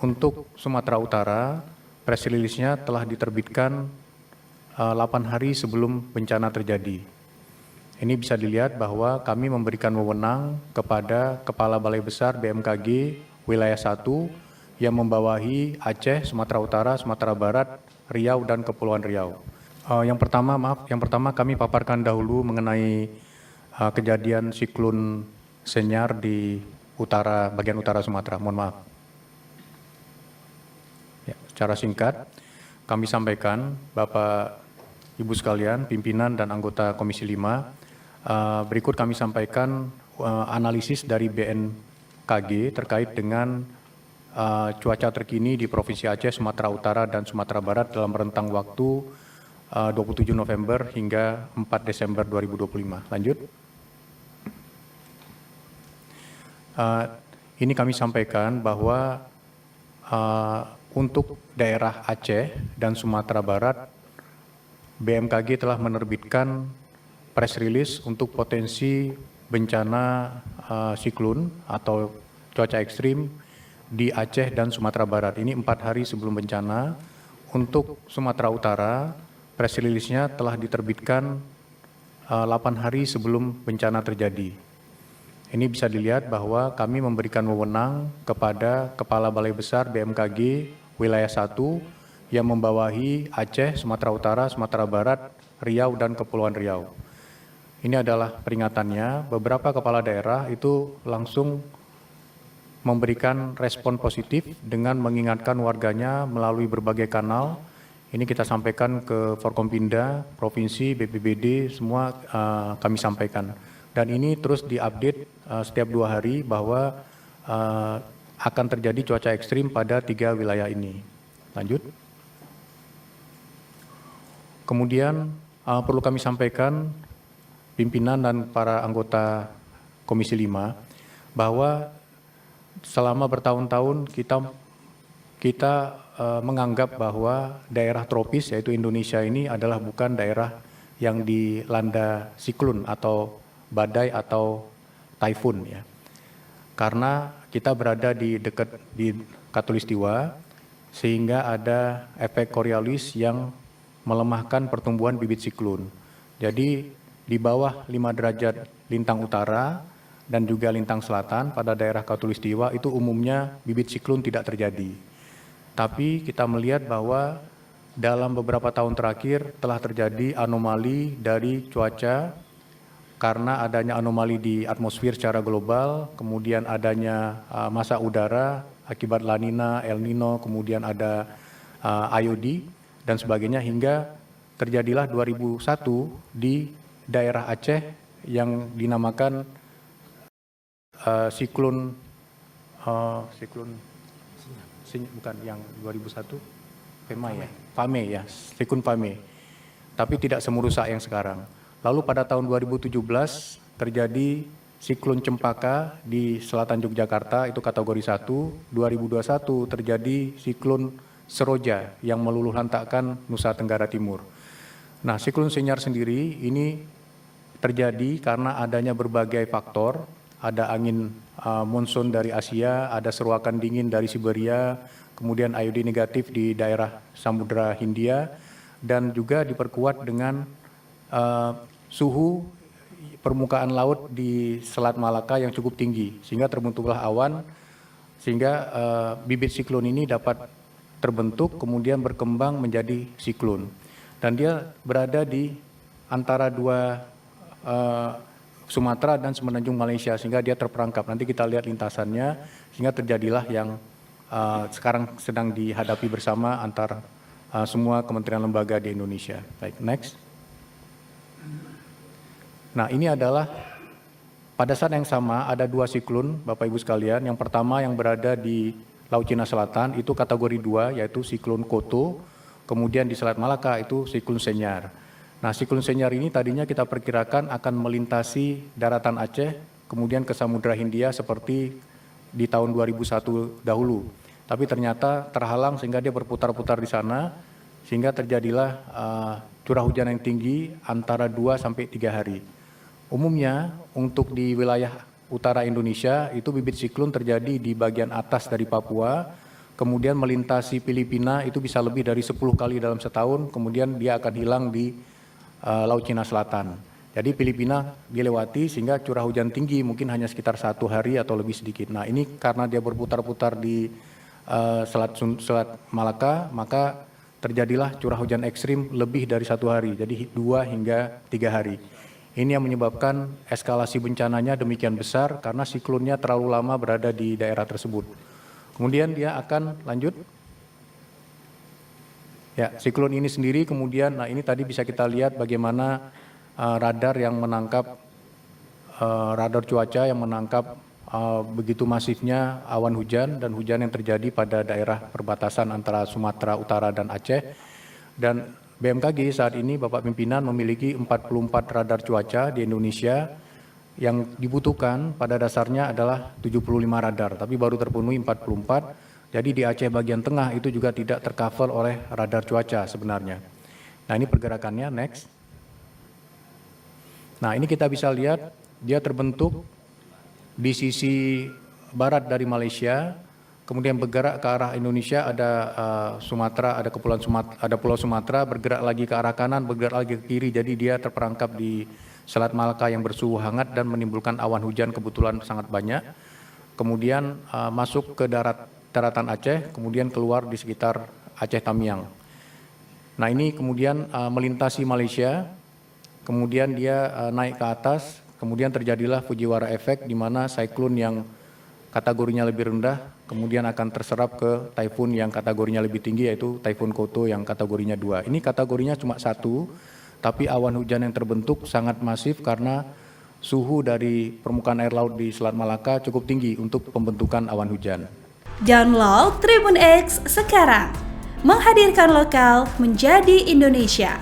Untuk Sumatera Utara, press release-nya telah diterbitkan 8 hari sebelum bencana terjadi. Ini bisa dilihat bahwa kami memberikan wewenang kepada Kepala Balai Besar BMKG Wilayah 1 yang membawahi Aceh, Sumatera Utara, Sumatera Barat, Riau, dan Kepulauan Riau. Yang pertama kami paparkan dahulu mengenai kejadian siklon Senyar di bagian utara Sumatera. Mohon maaf. Ya, secara singkat, kami sampaikan, Bapak, Ibu sekalian, pimpinan dan anggota Komisi 5, berikut kami sampaikan analisis dari BMKG terkait dengan cuaca terkini di Provinsi Aceh, Sumatera Utara, dan Sumatera Barat dalam rentang waktu 27 November hingga 4 Desember 2025. Lanjut. Ini kami sampaikan bahwa untuk daerah Aceh dan Sumatera Barat, BMKG telah menerbitkan press release untuk potensi bencana siklon atau cuaca ekstrim di Aceh dan Sumatera Barat. Ini 4 hari sebelum bencana. Untuk Sumatera Utara, press release-nya telah diterbitkan 8 hari sebelum bencana terjadi. Ini bisa dilihat bahwa kami memberikan wewenang kepada Kepala Balai Besar BMKG Wilayah 1 yang membawahi Aceh, Sumatera Utara, Sumatera Barat, Riau, dan Kepulauan Riau. Ini adalah peringatannya. Beberapa kepala daerah itu langsung memberikan respon positif dengan mengingatkan warganya melalui berbagai kanal. Ini kita sampaikan ke Forkompinda, Provinsi, BPBD, semua kami sampaikan. Dan ini terus diupdate setiap 2 hari bahwa akan terjadi cuaca ekstrim pada 3 wilayah ini. Lanjut. Kemudian perlu kami sampaikan, pimpinan dan para anggota Komisi 5, bahwa selama bertahun-tahun kita menganggap bahwa daerah tropis yaitu Indonesia ini adalah bukan daerah yang dilanda siklon atau badai atau typhoon, ya. Karena kita berada di dekat di Khatulistiwa, sehingga ada efek Coriolis yang melemahkan pertumbuhan bibit siklon. Jadi di bawah 5 derajat lintang utara dan juga lintang selatan pada daerah Khatulistiwa itu umumnya bibit siklon tidak terjadi. Tapi kita melihat bahwa dalam beberapa tahun terakhir telah terjadi anomali dari cuaca karena adanya anomali di atmosfer secara global, kemudian adanya massa udara akibat La Nina, El Nino, kemudian ada IOD dan sebagainya, hingga terjadilah 2001 di daerah Aceh yang dinamakan siklon bukan yang 2001 Fame ya, siklon Fame, tapi tidak semerusak yang sekarang. Lalu pada tahun 2017 terjadi siklon Cempaka di selatan Yogyakarta, itu kategori 1. 2021 terjadi siklon Seroja yang meluluh lantakkan Nusa Tenggara Timur. Nah, siklon Senyar sendiri ini terjadi karena adanya berbagai faktor. Ada angin monsun dari Asia, ada seruakan dingin dari Siberia, kemudian IOD negatif di daerah Samudra Hindia, dan juga diperkuat dengan suhu permukaan laut di Selat Malaka yang cukup tinggi, sehingga terbentuklah awan, sehingga bibit siklon ini dapat terbentuk, kemudian berkembang menjadi siklon. Dan dia berada di antara 2 Sumatera dan Semenanjung Malaysia, sehingga dia terperangkap. Nanti kita lihat lintasannya, sehingga terjadilah yang sekarang sedang dihadapi bersama antar semua kementerian lembaga di Indonesia. Baik, next. Nah, ini adalah pada saat yang sama ada 2 siklon, Bapak Ibu sekalian. Yang pertama yang berada di Laut Cina Selatan itu kategori 2, yaitu siklon Koto. Kemudian di Selat Malaka itu siklon Senyar. Nah, siklon Senyar ini tadinya kita perkirakan akan melintasi daratan Aceh, kemudian ke Samudra Hindia seperti di tahun 2001 dahulu. Tapi ternyata terhalang sehingga dia berputar-putar di sana, sehingga terjadilah curah hujan yang tinggi antara 2 sampai 3 hari. Umumnya untuk di wilayah utara Indonesia itu bibit siklon terjadi di bagian atas dari Papua, kemudian melintasi Filipina itu bisa lebih dari 10 kali dalam setahun, kemudian dia akan hilang di Laut Cina Selatan. Jadi Filipina dilewati sehingga curah hujan tinggi mungkin hanya sekitar 1 hari atau lebih sedikit. Nah ini karena dia berputar-putar di Selat Malaka, maka terjadilah curah hujan ekstrim lebih dari 1 hari, jadi 2 hingga 3 hari. Ini yang menyebabkan eskalasi bencananya demikian besar karena siklonnya terlalu lama berada di daerah tersebut. Kemudian dia akan lanjut. Ya, siklon ini sendiri kemudian, nah ini tadi bisa kita lihat bagaimana radar yang menangkap, radar cuaca yang menangkap begitu masifnya awan hujan dan hujan yang terjadi pada daerah perbatasan antara Sumatera Utara dan Aceh. Dan BMKG saat ini Bapak Pimpinan memiliki 44 radar cuaca di Indonesia. Yang dibutuhkan pada dasarnya adalah 75 radar, tapi baru terpenuhi 44. Jadi di Aceh bagian tengah itu juga tidak tercover oleh radar cuaca sebenarnya. Nah ini pergerakannya, next. Nah ini kita bisa lihat dia terbentuk di sisi barat dari Malaysia, kemudian bergerak ke arah Indonesia, ada Sumatera, ada kepulauan Sumatera, ada Pulau Sumatera, bergerak lagi ke arah kanan, bergerak lagi ke kiri, jadi dia terperangkap di Selat Malaka yang bersuhu hangat dan menimbulkan awan hujan kebetulan sangat banyak. Kemudian masuk ke daratan Aceh, kemudian keluar di sekitar Aceh Tamiang. Nah ini kemudian melintasi Malaysia, kemudian dia naik ke atas, kemudian terjadilah Fujiwara Effect di mana siklon yang kategorinya lebih rendah kemudian akan terserap ke taifun yang kategorinya lebih tinggi, yaitu Taifun Koto yang kategorinya 2. Ini kategorinya cuma 1, tapi awan hujan yang terbentuk sangat masif karena suhu dari permukaan air laut di Selat Malaka cukup tinggi untuk pembentukan awan hujan. Download Tribun X sekarang, menghadirkan lokal menjadi Indonesia.